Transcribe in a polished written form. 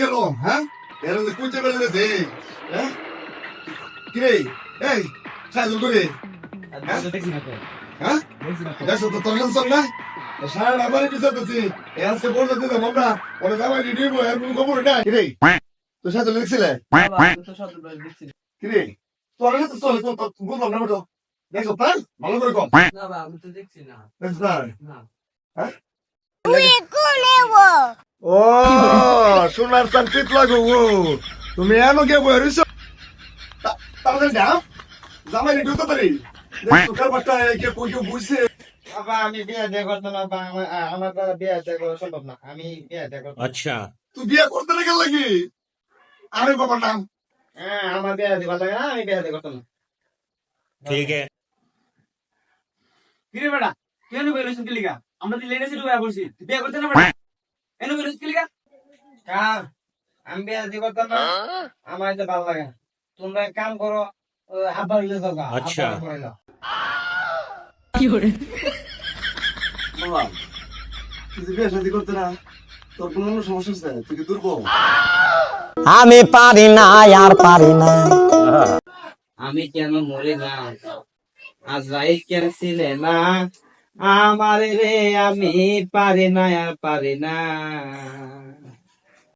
গেল হ্যাঁ এর কুঞ্চে বেড়ে গেছে হ্যাঁ কি রে এই সাহায্য করে হ্যাঁ দেখছো তো তোর চল না সারা আমার পিছনে আছি আজকে বলতে দিলাম আমরা ওরা যাবাই দিব এর কোনো খবর নাই কি রে তো সাহায্য লিখছিলে কি রে তোর তো চলে তো বুঝলাম না তো দেখো প্রাণ ভালো করে কম দেখছো না হ্যাঁ ও সোনার চান পিত লাগো ও তুমি এনো কে বই রইছো তাহলে দাও জামাই রে ঢুকতে পারি সুখার বাচ্চা কে কই কেউ বুঝছে বাবা আমি বিয়ে দিয়ে করতাম না বা আমার দ্বারা বিয়ে দিয়ে করা সম্ভব না আমি বিয়ে দিয়ে করতাম अच्छा তুই বিয়ে করতে না গেল লাগি আরে বাবার নাম হ্যাঁ আমার বিয়ে দিয়ে ভালো লাগে না আমি বিয়ে দিয়ে করতাম না ठीक है কিরে বেটা কেন বেরোছিস কি লিগা আমরা তো লেনে সিটু বিয়ে করছি তুই বিয়ে করতে না বেটা এনে বেরোছিস কি লিগা কার আমি বিয়ে দিয়ে করতাম না আমার এটা ভালো লাগে না তোমরা এক কাম করো আব্বার ইলে যাও আচ্ছা। বাবা তুই যে বিয়ে শাদী করতে না তোর কোনো সমস্যা আছে তুই কি দুর্বল আমি পারি না আর পারি না আমি কেন মরে না আজ রাইত কেন ছিলে না আমার রে আমি পারি না আর পারি না